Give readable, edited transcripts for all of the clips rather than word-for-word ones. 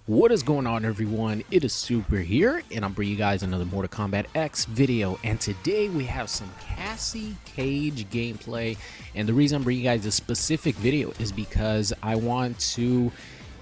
What is going on, everyone? It is Super here, and I'm bringing you guys another Mortal Kombat X video. And today we have some Cassie Cage gameplay. And the reason I'm bringing you guys this specific video is because I want to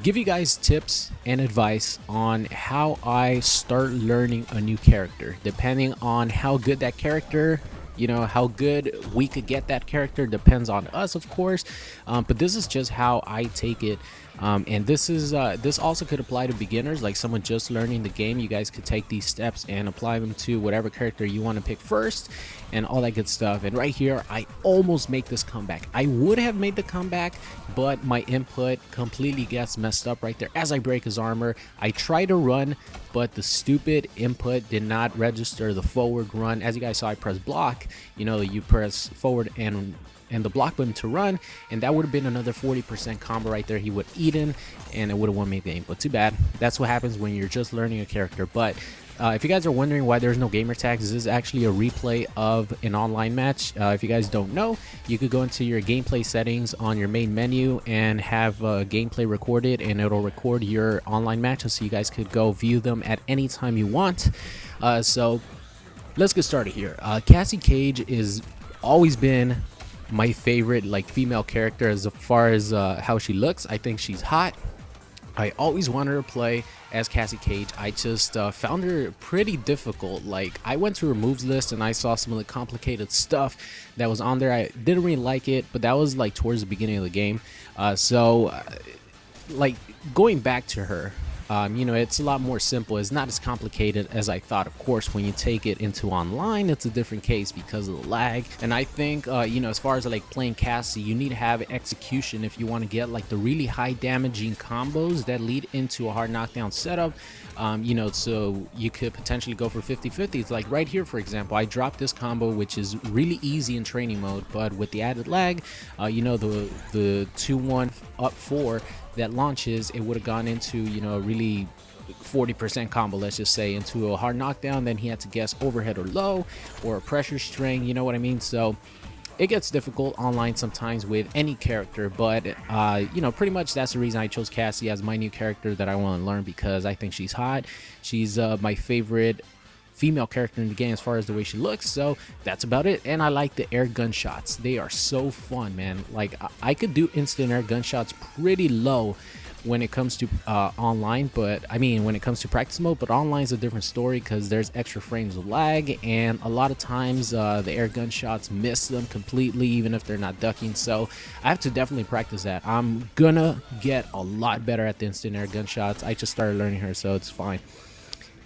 give you guys tips and advice on how I start learning a new character, depending on how good that character, how good we could get that character depends on us, of course. But this is just how I take it. And this also could apply to beginners, like someone just learning the game. You guys could take these steps and apply them to whatever character you want to pick first and all that good stuff. And right here, I almost make this comeback. I would have made the comeback, but my input completely gets messed up right there as I break his armor. I try to run, but the stupid input did not register the forward run. As you guys saw, I press block. You press forward and the block button to run, and that would have been another 40% combo right there. He would eat in, and it would have won me the game. But too bad. That's what happens when you're just learning a character. But if you guys are wondering why there's no gamer tags, this is actually a replay of an online match. If you guys don't know, you could go into your gameplay settings on your main menu and have gameplay recorded, and it'll record your online matches so you guys could go view them at any time you want. So let's get started here. Cassie Cage is always been my favorite female character as far as how she looks. I think she's hot. I always wanted to play as Cassie Cage. I just found her pretty difficult. I went to her moves list and I saw some of the complicated stuff that was on there. I didn't really like it, but that was towards the beginning of the game. Going back to her, it's a lot more simple. It's not as complicated as I thought. Of course, when you take it into online, it's a different case because of the lag. And I think, as far as playing Cassie, you need to have execution if you want to get the really high damaging combos that lead into a hard knockdown setup. So you could potentially go for 50-50. It's like right here, for example, I dropped this combo, which is really easy in training mode, but with the added lag, the 2-1 up 4 that launches, it would have gone into a really 40% combo, let's just say, into a hard knockdown. Then he had to guess overhead or low or a pressure string, you know what I mean? So it gets difficult online sometimes with any character, but pretty much that's the reason I chose Cassie as my new character that I want to learn, because I think she's hot. She's my favorite female character in the game as far as the way she looks. So that's about it. And I like the air gunshots. They are so fun, man. I could do instant air gunshots pretty low when it comes to online, but I mean when it comes to practice mode. But online is a different story because there's extra frames of lag, and a lot of times the air gunshots miss them completely even if they're not ducking. So I have to definitely practice that. I'm gonna get a lot better at the instant air gunshots. I just started learning her, so it's fine.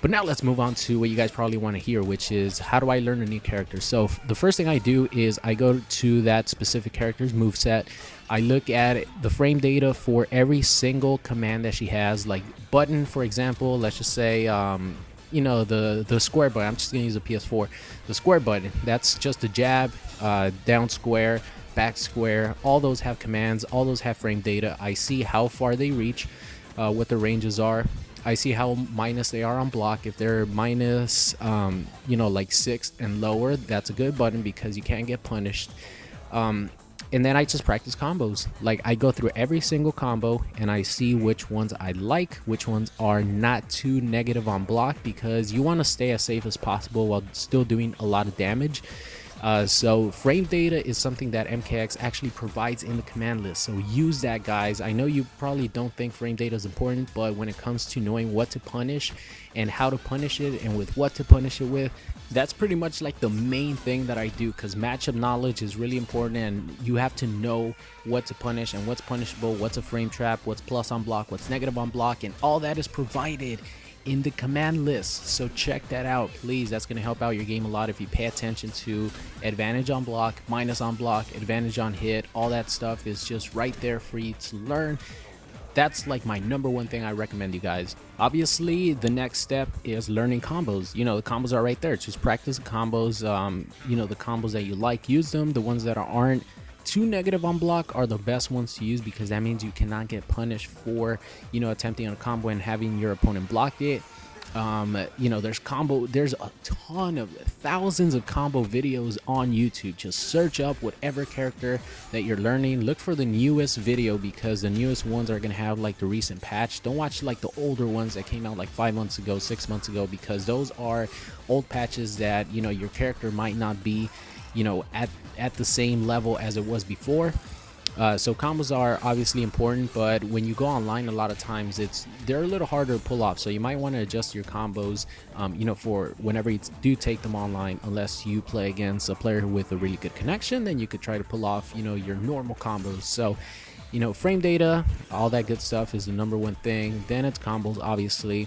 But now let's move on to what you guys probably want to hear, which is how do I learn a new character? So the first thing I do is I go to that specific character's moveset. I look at the frame data for every single command that she has, like button, for example. Let's just say, the square button. I'm just going to use a PS4. The square button, that's just a jab, down square, back square. All those have commands. All those have frame data. I see how far they reach, what the ranges are. I see how minus they are on block. If they're minus, 6 and lower, that's a good button because you can't get punished. And then I just practice combos. I go through every single combo and I see which ones I like, which ones are not too negative on block, because you want to stay as safe as possible while still doing a lot of damage. So frame data is something that MKX actually provides in the command list, so use that, guys. I know you probably don't think frame data is important, but when it comes to knowing what to punish and how to punish it and with what to punish it with, that's pretty much the main thing that I do, because matchup knowledge is really important and you have to know what to punish and what's punishable, what's a frame trap, what's plus on block, what's negative on block, and all that is provided in the command list. So check that out, please. That's going to help out your game a lot if you pay attention to advantage on block, minus on block, advantage on hit. All that stuff is just right there for you to learn. That's my number one thing I recommend you guys. Obviously, the next step is learning combos. The combos are right there. Just practice the combos. The combos that you like, use them. The ones that aren't too negative on block are the best ones to use, because that means you cannot get punished for attempting a combo and having your opponent block it. You know, there's a ton of thousands of combo videos on YouTube. Just search up whatever character that you're learning, look for the newest video, because the newest ones are gonna have like the recent patch. Don't watch like the older ones that came out like 5 months ago, 6 months ago, because those are old patches that, you know, your character might not be, you know, at the same level as it was before. So combos are obviously important, but when you go online, a lot of times they're a little harder to pull off. So you might want to adjust your combos, you know, for whenever you do take them online. Unless you play against a player with a really good connection, then you could try to pull off, you know, your normal combos. So, you know, frame data, all that good stuff is the #1 thing. Then it's combos, obviously.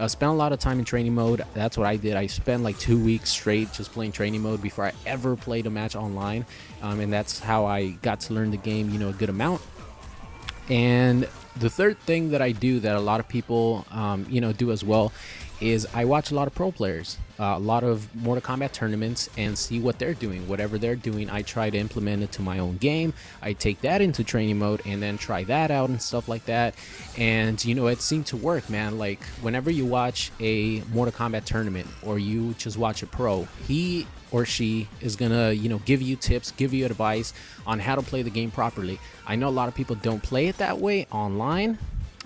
Spent a lot of time in training mode. That's what I did. I spent like 2 weeks straight just playing training mode before I ever played a match online, and that's how I got to learn the game, you know, a good amount. And the third thing that I do that a lot of people, you know, do as well, is I watch a lot of pro players, a lot of Mortal Kombat tournaments, and see what they're doing. Whatever they're doing, I try to implement it to my own game. I take that into training mode and then try that out and stuff like that. And, you know, it seemed to work, man. Like, whenever you watch a Mortal Kombat tournament or you just watch a pro, he or she is gonna, you know, give you tips, give you advice on how to play the game properly. I know a lot of people don't play it that way online,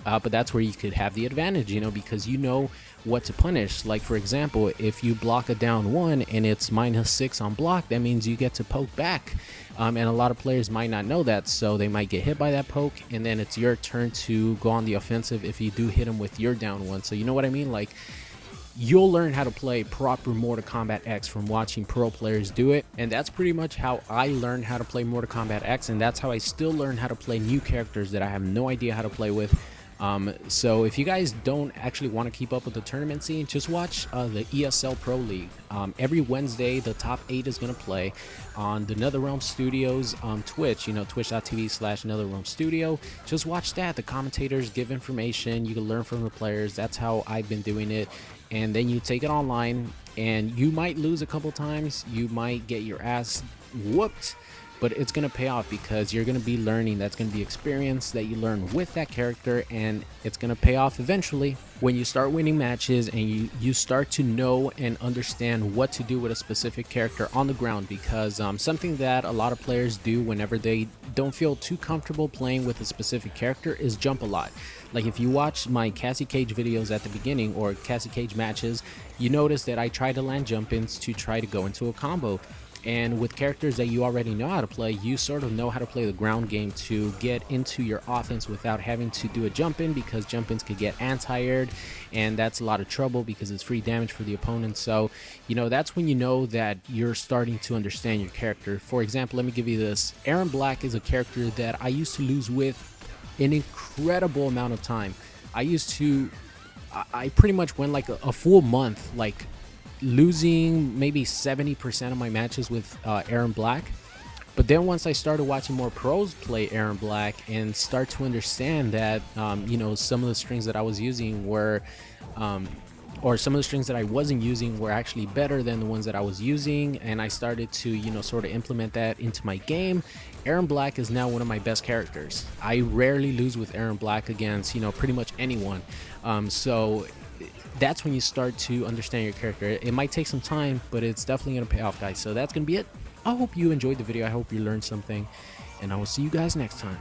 but that's where you could have the advantage, you know, because you know what to punish. Like, for example, if you block a down one and it's -6 on block, that means you get to poke back, and a lot of players might not know that, so they might get hit by that poke, and then it's your turn to go on the offensive if you do hit them with your down one. So you know what I mean? Like, you'll learn how to play proper Mortal Kombat X from watching pro players do it, and that's pretty much how I learned how to play Mortal Kombat X, and that's how I still learn how to play new characters that I have no idea how to play with. So if you guys don't actually want to keep up with the tournament scene, just watch the ESL Pro League. Every Wednesday, the top 8 is going to play on the NetherRealm Studios Twitch, you know, twitch.tv/NetherRealm Studio. Just watch that. The commentators give information. You can learn from the players. That's how I've been doing it. And then you take it online, and you might lose a couple times. You might get your ass whooped, but it's going to pay off because you're going to be learning. That's going to be experience that you learn with that character, and it's going to pay off eventually when you start winning matches and you start to know and understand what to do with a specific character on the ground. Because something that a lot of players do whenever they don't feel too comfortable playing with a specific character is jump a lot. Like, if you watch my CASSIE Cage videos at the beginning, or CASSIE Cage matches, you notice that I try to land jump-ins to try to go into a combo. And with characters that you already know how to play, you sort of know how to play the ground game to get into your offense without having to do a jump-in, because jump-ins could get anti-aired, and that's a lot of trouble because it's free damage for the opponent. So, you know, that's when you know that you're starting to understand your character. For example, let me give you this. Aaron Black is a character that I used to lose with an incredible amount of time. I pretty much went like a full month, like, losing maybe 70% of my matches with Aaron Black. But then once I started watching more pros play Aaron Black and start to understand that, you know, some of the strings that I was using were, or some of the strings that I wasn't using were actually better than the ones that I was using, and I started to, you know, sort of implement that into my game. Aaron Black is now one of my best characters. I rarely lose with Aaron Black against, you know, pretty much anyone. So that's when you start to understand your character. It might take some time, but it's definitely going to pay off, guys. So that's going to be it. I hope you enjoyed the video. I hope you learned something, and I will see you guys next time.